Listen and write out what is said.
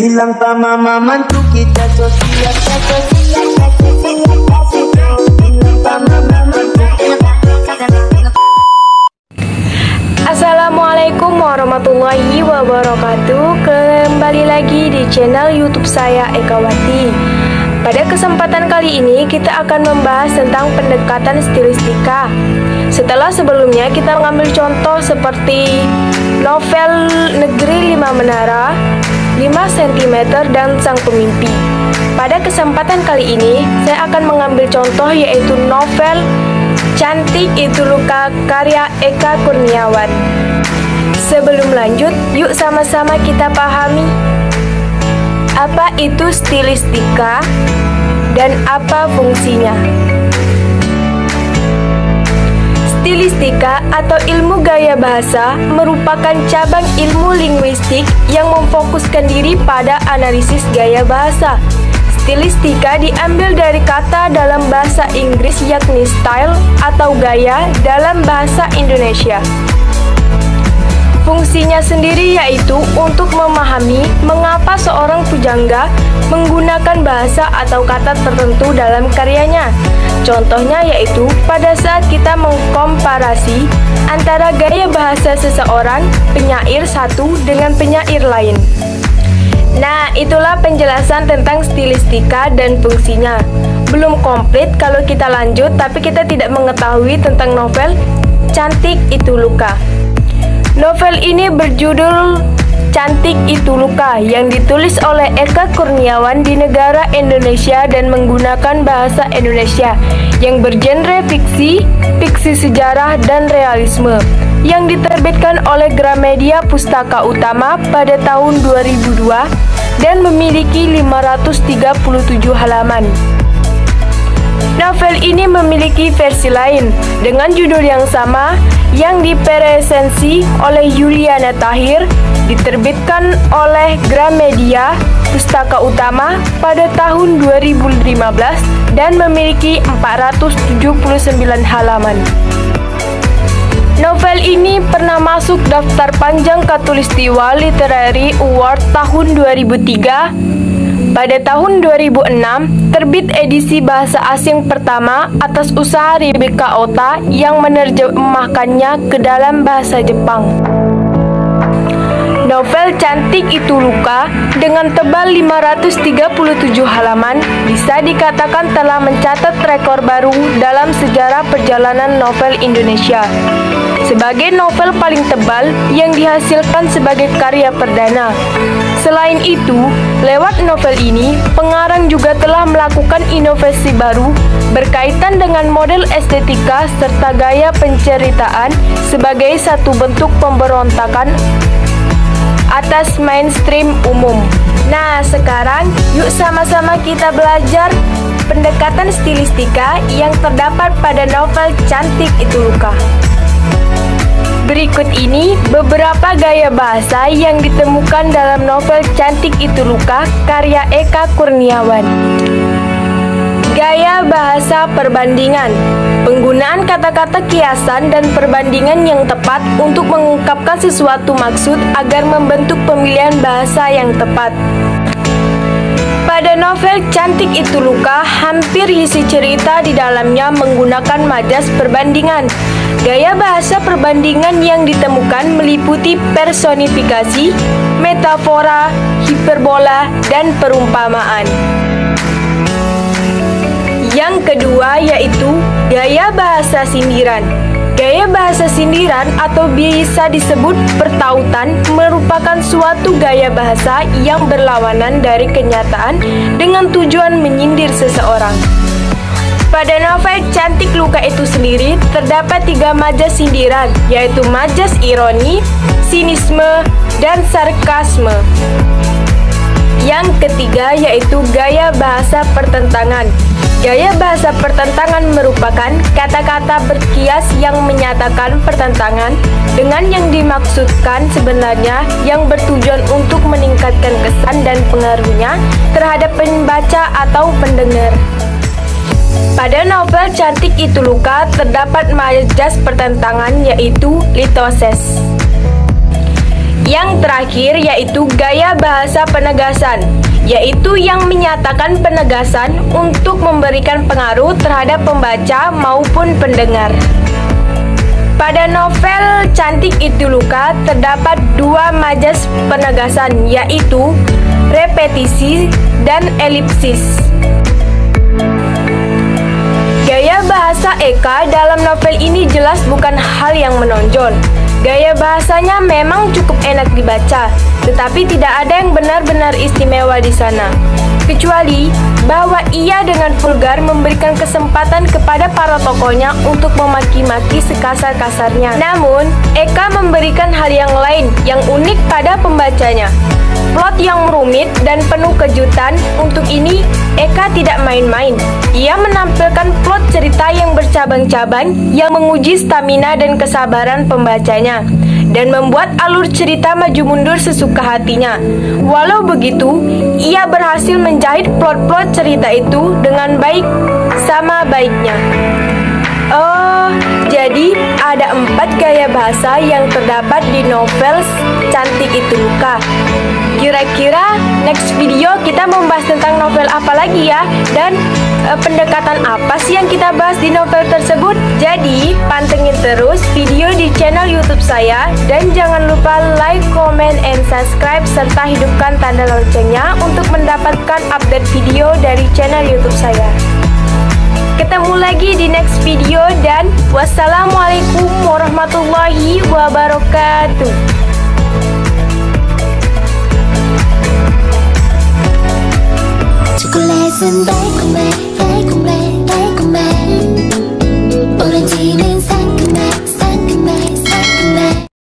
bilang sama mamanku kita sosial. Assalamualaikum warahmatullahi wabarakatuh. Kembali lagi di channel YouTube saya Ekawati. Pada kesempatan kali ini kita akan membahas tentang pendekatan stilistika. Setelah sebelumnya kita mengambil contoh seperti novel Negeri Lima Menara, 5 cm dan Sang Pemimpi. Pada kesempatan kali ini saya akan mengambil contoh yaitu novel Cantik Itu Luka karya Eka Kurniawan. Sebelum lanjut, yuk sama-sama kita pahami apa itu stilistika dan apa fungsinya. Stilistika atau ilmu gaya bahasa merupakan cabang ilmu linguistik yang memfokuskan diri pada analisis gaya bahasa. Stilistika diambil dari kata dalam bahasa Inggris yakni style atau gaya dalam bahasa Indonesia. Fungsinya sendiri yaitu untuk memahami mengapa seorang pujangga menggunakan bahasa atau kata tertentu dalam karyanya. Contohnya yaitu pada saat kita mengkomparasi antara gaya bahasa seseorang penyair satu dengan penyair lain. Nah, itulah penjelasan tentang stilistika dan fungsinya. Belum komplit kalau kita lanjut, tapi kita tidak mengetahui tentang novel Cantik Itu Luka. Novel ini berjudul Cantik Itu Luka yang ditulis oleh Eka Kurniawan di negara Indonesia dan menggunakan bahasa Indonesia yang bergenre fiksi, fiksi sejarah, dan realisme yang diterbitkan oleh Gramedia Pustaka Utama pada tahun 2002 dan memiliki 537 halaman. Novel ini memiliki versi lain dengan judul yang sama yang dipresensi oleh Yuliana Tahir, diterbitkan oleh Gramedia Pustaka Utama pada tahun 2015 dan memiliki 479 halaman. Novel ini pernah masuk daftar panjang Khatulistiwa Literary Award tahun 2003. Pada tahun 2006, terbit edisi bahasa asing pertama atas usaha Rebecca Ota yang menerjemahkannya ke dalam bahasa Jepang. Novel Cantik Itu Luka dengan tebal 537 halaman bisa dikatakan telah mencatat rekor baru dalam sejarah perjalanan novel Indonesia. Sebagai novel paling tebal yang dihasilkan sebagai karya perdana. Selain itu, lewat novel ini, pengarang juga telah melakukan inovasi baru berkaitan dengan model estetika serta gaya penceritaan sebagai satu bentuk pemberontakan atas mainstream umum. Nah, sekarang yuk sama-sama kita belajar pendekatan stilistika yang terdapat pada novel Cantik Itu Luka. Berikut ini beberapa gaya bahasa yang ditemukan dalam novel Cantik Itu Luka karya Eka Kurniawan. Gaya bahasa perbandingan. Penggunaan kata-kata kiasan dan perbandingan yang tepat untuk mengungkapkan sesuatu maksud agar membentuk pemilihan bahasa yang tepat. Pada novel Cantik Itu Luka, hampir isi cerita di dalamnya menggunakan majas perbandingan. Gaya bahasa perbandingan yang ditemukan meliputi personifikasi, metafora, hiperbola, dan perumpamaan. Yang kedua yaitu gaya bahasa sindiran. Gaya bahasa sindiran atau bisa disebut pertautan merupakan suatu gaya bahasa yang berlawanan dari kenyataan dengan tujuan menyindir seseorang. Pada novel Cantik Luka itu sendiri terdapat 3 majas sindiran, yaitu majas ironi, sinisme, dan sarkasme. Yang ketiga yaitu gaya bahasa pertentangan. Gaya bahasa pertentangan merupakan kata-kata berkias yang menyatakan pertentangan dengan yang dimaksudkan sebenarnya yang bertujuan untuk meningkatkan kesan dan pengaruhnya terhadap pembaca atau pendengar. Pada novel Cantik Itu Luka terdapat majas pertentangan yaitu litoses. Yang terakhir yaitu gaya bahasa penegasan, yaitu yang menyatakan penegasan untuk memberikan pengaruh terhadap pembaca maupun pendengar. Pada novel Cantik Itu Luka terdapat dua majas penegasan, yaitu repetisi dan elipsis. Gaya bahasa Eka dalam novel ini jelas bukan hal yang menonjol. Gaya bahasanya memang cukup enak dibaca, tetapi tidak ada yang benar-benar istimewa di sana. Kecuali bahwa ia dengan vulgar memberikan kesempatan kepada para tokohnya untuk memaki-maki sekasar-kasarnya. Namun, Eka memberikan hal yang lain yang unik pada pembacanya. Plot yang rumit dan penuh kejutan, untuk ini Eka tidak main-main. Ia menampilkan plot cerita yang bercabang-cabang yang menguji stamina dan kesabaran pembacanya dan membuat alur cerita maju mundur sesuka hatinya. Walau begitu, ia berhasil menjahit plot-plot cerita itu dengan baik sama baiknya. Oh, jadi ada 4 gaya bahasa yang terdapat di novel Cantik Itu Luka. Kira-kira next video kita membahas tentang novel apa lagi ya? Dan pendekatan apa sih yang kita bahas di novel tersebut? Jadi, pantengin terus video di channel YouTube saya dan jangan lupa like, comment, and subscribe serta hidupkan tanda loncengnya untuk mendapatkan update video dari channel YouTube saya. Ketemu lagi di next video dan wassalamualaikum warahmatullahi wabarakatuh. Chocolate and bacon, bacon, bacon.